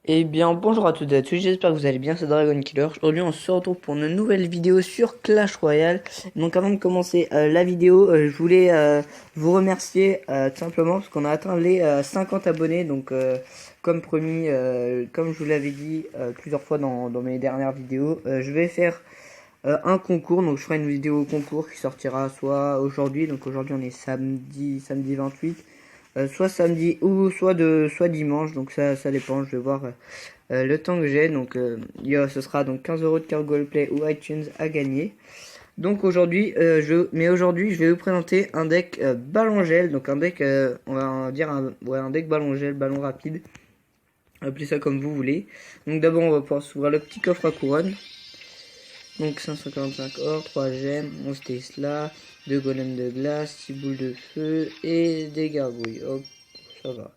Eh bien bonjour à toutes et à tous, j'espère que vous allez bien, c'est Dragon Killer. Aujourd'hui on se retrouve pour une nouvelle vidéo sur Clash Royale. Donc avant de commencer la vidéo, je voulais vous remercier tout simplement parce qu'on a atteint les 50 abonnés. Donc comme promis, comme je vous l'avais dit plusieurs fois dans mes dernières vidéos, je vais faire un concours. Donc je ferai une vidéo concours qui sortira soit aujourd'hui, donc aujourd'hui on est samedi 28, soit samedi ou soit dimanche, donc ça dépend, je vais voir le temps que j'ai. Donc ce sera donc 15 € de carte Google Play ou iTunes à gagner. Donc aujourd'hui je vais vous présenter un deck ballon gel, donc un deck on va dire un deck ballon gel, ballon rapide, appelez ça comme vous voulez. Donc d'abord on va pouvoir s'ouvrir le petit coffre à couronne. Donc 545 or, 3 gemmes, 11 Tesla, 2 golems de glace, 6 boules de feu et des gargouilles. Hop, ça va.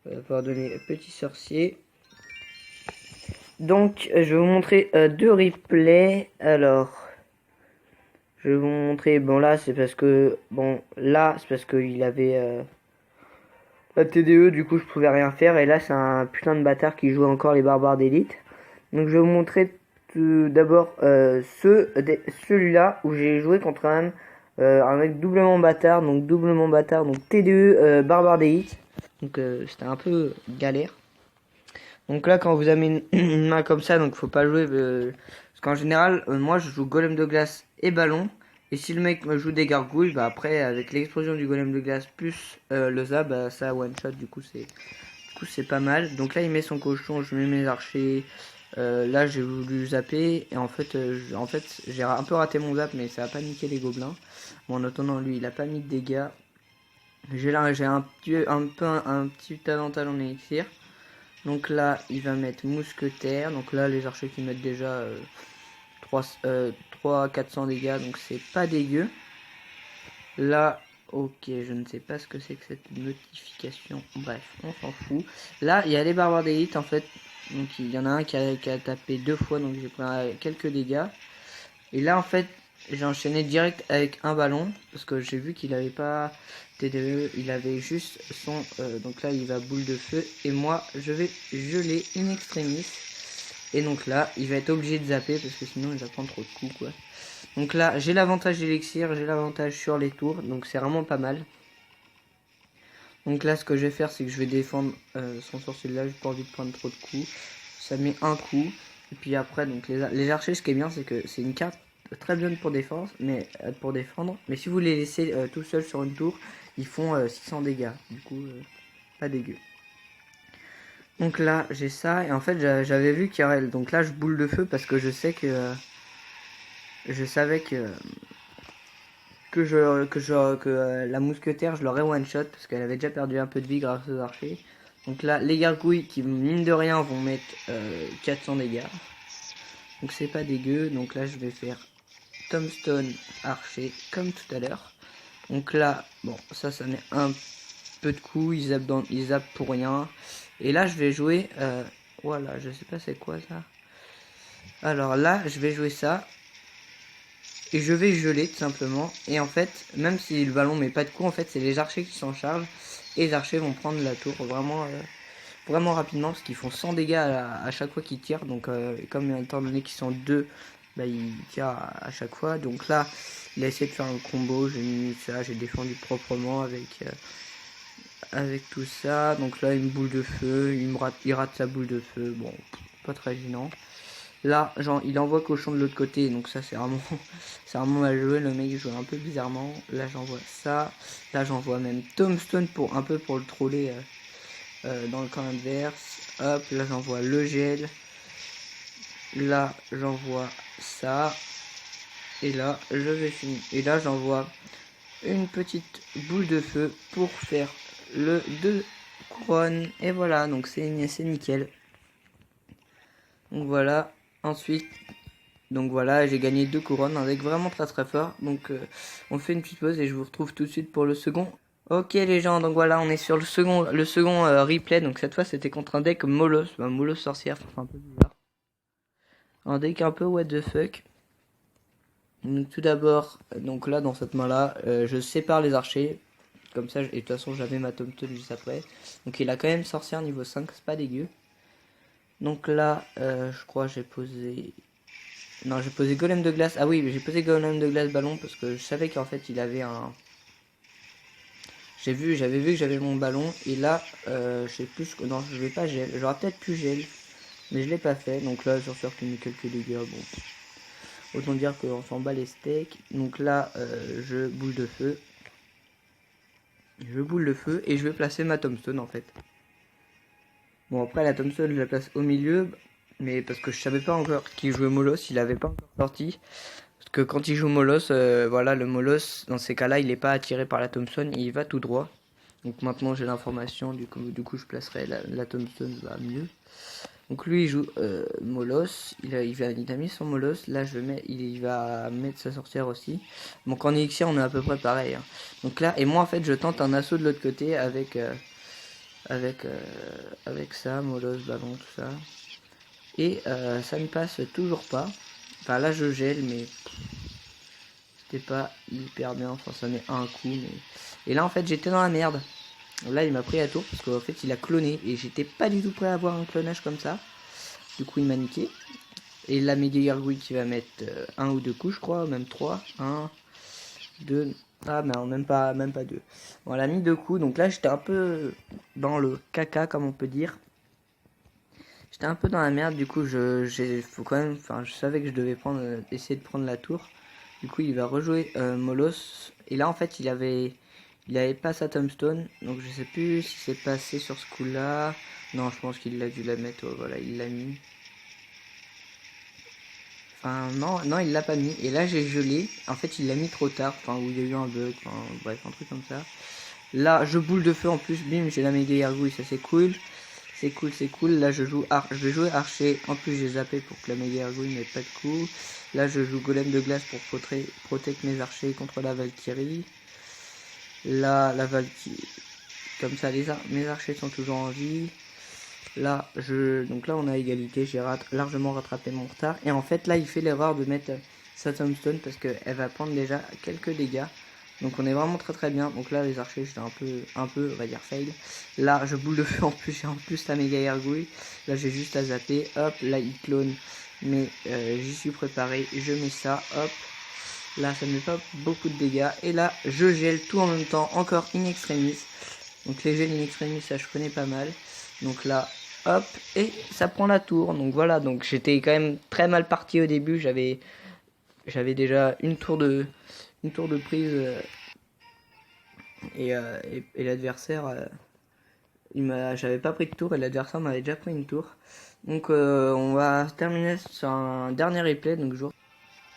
On va pouvoir donner petit sorcier. Donc je vais vous montrer deux replays. Alors, je vais vous montrer. Bon là c'est parce que il avait la TDE, du coup je pouvais rien faire. Et là c'est un putain de bâtard qui jouait encore les barbares d'élite. Donc je vais vous montrer d'abord celui-là où j'ai joué contre un mec doublement bâtard, donc TDE barbare d'élite. Donc c'était un peu galère. Donc là quand vous avez une main comme ça, donc faut pas jouer parce qu'en général moi je joue golem de glace et ballon. Et si le mec me joue des gargouilles, bah après avec l'explosion du golem de glace plus le zap, bah ça one shot, du coup c'est pas mal. Donc là il met son cochon, je mets mes archers. Là j'ai voulu zapper et en fait j'ai un peu raté mon zap, mais ça a pas niqué les gobelins. Bon, en attendant, lui il a pas mis de dégâts. J'ai un petit avantage en élixir. Donc là il va mettre mousquetaire. Donc là les archers qui mettent déjà 400 dégâts, donc c'est pas dégueu. Là ok, je ne sais pas ce que c'est que cette notification, bref on s'en fout. Là il y a les barbares d'élite en fait. Donc il y en a un qui a tapé 2 fois, donc j'ai pris quelques dégâts. Et là en fait j'ai enchaîné direct avec un ballon parce que j'ai vu qu'il avait pas TDE, il avait juste son donc là il va boule de feu et moi je vais geler in extremis. Et donc là il va être obligé de zapper parce que sinon il va prendre trop de coups quoi. Donc là j'ai l'avantage d'élixir, j'ai l'avantage sur les tours, donc c'est vraiment pas mal. Donc là ce que je vais faire c'est que je vais défendre son sorcier de là, j'ai pas envie de prendre trop de coups. Ça met un coup. Et puis après donc les archers, ce qui est bien c'est que c'est une carte très bonne pour défendre. Mais si vous les laissez tout seul sur une tour, ils font 600 dégâts. Du coup pas dégueu. Donc là j'ai ça et en fait j'avais vu qu'il y aurait, donc là je boule de feu parce que je sais que je savais que la mousquetaire je l'aurais one shot parce qu'elle avait déjà perdu un peu de vie grâce aux archers. Donc là les gargouilles qui mine de rien vont mettre 400 dégâts, donc c'est pas dégueu. Donc là je vais faire tombstone archer comme tout à l'heure. Donc là bon ça met un peu de coups, ils zappent pour rien. Et là je vais jouer voilà, je sais pas c'est quoi ça. Alors là je vais jouer ça et je vais geler tout simplement. Et en fait même si le ballon met pas de coups, en fait c'est les archers qui s'en chargent. Et les archers vont prendre la tour vraiment rapidement parce qu'ils font 100 dégâts à chaque fois qu'ils tirent. Donc comme étant donné qu'ils sont deux, bah, ils tirent à chaque fois. Donc là il a essayé de faire un combo, j'ai mis ça, j'ai défendu proprement avec tout ça. Donc là une boule de feu, il rate sa boule de feu, bon pas très gênant. Là genre il envoie cochon de l'autre côté, donc ça c'est vraiment mal joué, le mec joue un peu bizarrement. Là j'envoie ça, là j'envoie même tombstone pour le troller dans le camp adverse. Hop, là j'envoie le gel, là j'envoie ça et là je vais finir. Et là j'envoie une petite boule de feu pour faire le 2 couronnes. Et voilà, donc c'est nickel. Donc voilà, ensuite donc voilà, j'ai gagné 2 couronnes, un deck vraiment très fort. Donc on fait une petite pause et je vous retrouve tout de suite pour le second. Ok les gens, donc voilà, on est sur le second replay. Donc cette fois c'était contre un deck Molos, Molos sorcière, enfin un peu bizarre. Un deck un peu what the fuck. Donc tout d'abord, donc là dans cette main là, je sépare les archers. Comme ça, et de toute façon j'avais ma Tombstone juste après. Donc il a quand même sorcière niveau 5, c'est pas dégueu. Donc là, je crois j'ai posé... Non, j'ai posé golem de glace. Ah oui, j'ai posé golem de glace ballon parce que je savais qu'en fait il avait un... J'avais vu que j'avais mon ballon. Et là, je sais plus... Non, je vais pas gel. J'aurais peut-être pu gel. Mais je l'ai pas fait. Donc là, j'en suis retenu quelques dégâts. Bon. Autant dire qu'on s'en bat les steaks. Donc là, je boule de feu. Je boule le feu et je vais placer ma Tombstone en fait. Bon après la Tombstone je la place au milieu. Mais parce que je savais pas encore qu'il jouait Molos, il avait pas encore sorti. Parce que quand il joue Molos, voilà, le Molos, dans ces cas-là, il n'est pas attiré par la Thompson, il va tout droit. Donc maintenant j'ai l'information, du coup je placerai la Thompson va mieux. Donc lui il joue Molos, il a mis son Molos, là il va mettre sa sorcière aussi. Donc en Elixir on est à peu près pareil. Hein. Donc là, et moi en fait je tente un assaut de l'autre côté avec ça, Molos, ballon, tout ça. Et ça ne passe toujours pas. Enfin là je gèle mais c'était pas hyper bien, enfin ça met un coup mais... Et là en fait j'étais dans la merde. Là il m'a pris la tour parce qu'en fait il a cloné et j'étais pas du tout prêt à avoir un clonage comme ça. Du coup il m'a niqué. Et la méga gargouille qui va mettre un ou deux coups je crois, même trois. Un, deux... Ah non, même pas deux. Bon elle a mis deux coups donc là j'étais un peu dans le caca comme on peut dire. J'étais un peu dans la merde, du coup faut quand même, enfin je savais que je devais essayer de prendre la tour. Du coup il va rejouer Molos. Et là en fait il avait pas sa Tombstone. Donc je sais plus si c'est passé sur ce coup là. Non je pense qu'il a dû la mettre, voilà il l'a mis. Enfin non il l'a pas mis. Et là j'ai gelé. En fait il l'a mis trop tard. Enfin où il y a eu un bug. Enfin bref un truc comme ça. Là je boule de feu en plus. Bim j'ai la méga gargouille, ça c'est cool. C'est cool. Là, je vais jouer archer. En plus, j'ai zappé pour que la méga gargouille n'ait pas de coup. Là, je joue golem de glace pour protéger mes archers contre la Valkyrie. Là, la Valkyrie. Comme ça, mes archers sont toujours en vie. Là, donc là, on a égalité. J'ai largement rattrapé mon retard. Et en fait, là, il fait l'erreur de mettre sa Tombstone parce qu'elle va prendre déjà quelques dégâts. Donc on est vraiment très bien. Donc là les archers j'étais un peu on va dire fail. Là je boule de feu en plus, j'ai en plus la méga gargouille. Là j'ai juste à zapper. Hop là il clone. Mais j'y suis préparé. Je mets ça. Hop. Là ça ne met pas beaucoup de dégâts. Et là je gèle tout en même temps. Encore in extremis. Donc les gels in extremis ça je connais pas mal. Donc là hop. Et ça prend la tour. Donc voilà. Donc j'étais quand même très mal parti au début. J'avais déjà une tour de prise et l'adversaire j'avais pas pris de tour et l'adversaire m'avait déjà pris une tour. Donc on va terminer sur un dernier replay. Donc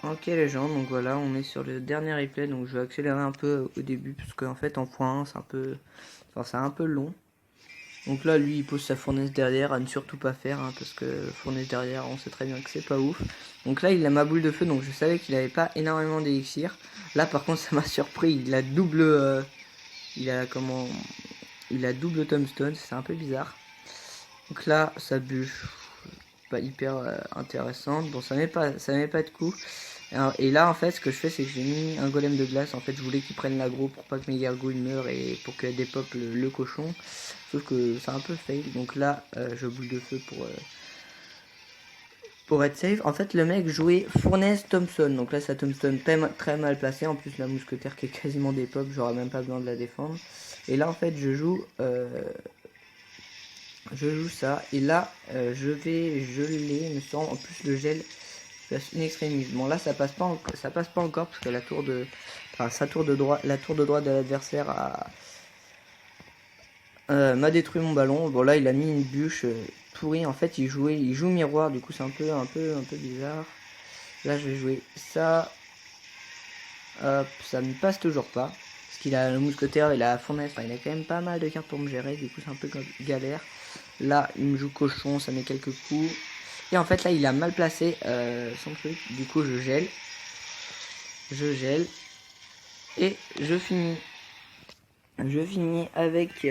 ok les gens, donc voilà on est sur le dernier replay. Donc je vais accélérer un peu au début parce qu'en fait en point 1 c'est un peu long. Donc là lui il pose sa fournaise derrière à ne surtout pas faire hein, parce que fournaise derrière on sait très bien que c'est pas ouf. Donc là il a ma boule de feu donc je savais qu'il avait pas énormément d'élixir. Là par contre ça m'a surpris, il a double Tombstone, c'est un peu bizarre. Donc là sa bûche pas hyper intéressante. Bon ça met pas de coup. Et là en fait ce que je fais c'est que j'ai mis un golem de glace. En fait je voulais qu'il prenne l'aggro pour pas que mes gargouilles meurent et pour qu'elle dépop le cochon. Sauf que c'est un peu fail. Donc là je boule de feu pour être safe. En fait le mec jouait fournaise Thompson. Donc là sa Thompson très mal placée. En plus la mousquetaire qui est quasiment dépop. J'aurais même pas besoin de la défendre. Et là en fait je joue ça. Et là je vais geler me semble. En plus le gel une extrémiste. Bon là ça passe pas encore parce que la tour de droite de l'adversaire m'a détruit mon ballon. Bon là il a mis une bûche pourrie. En fait il joue miroir, du coup c'est un peu bizarre. Là je vais jouer ça. Hop, ça ne passe toujours pas. Parce qu'il a le mousquetaire, il a la fournaise, enfin il a quand même pas mal de cartes pour me gérer, du coup c'est un peu galère. Là il me joue cochon, ça met quelques coups. Et en fait là il a mal placé son truc, du coup je gèle. Et je finis avec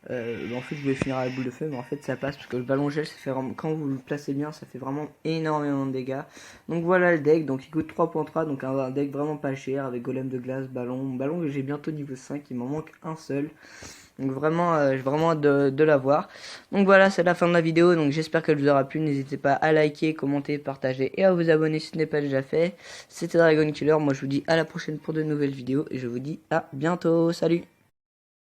En fait je voulais finir à la boule de feu, mais en fait ça passe parce que le ballon gel, ça fait vraiment, quand vous le placez bien, ça fait vraiment énormément de dégâts. Donc voilà le deck, donc il coûte 3.3, donc un deck vraiment pas cher avec golem de glace, ballon que j'ai bientôt niveau 5, il m'en manque un seul. Donc vraiment, j'ai vraiment hâte de l'avoir. Donc voilà, c'est la fin de la vidéo. Donc j'espère qu'elle vous aura plu. N'hésitez pas à liker, commenter, partager et à vous abonner si ce n'est pas déjà fait. C'était Dragon Killer. Moi je vous dis à la prochaine pour de nouvelles vidéos. Et je vous dis à bientôt. Salut!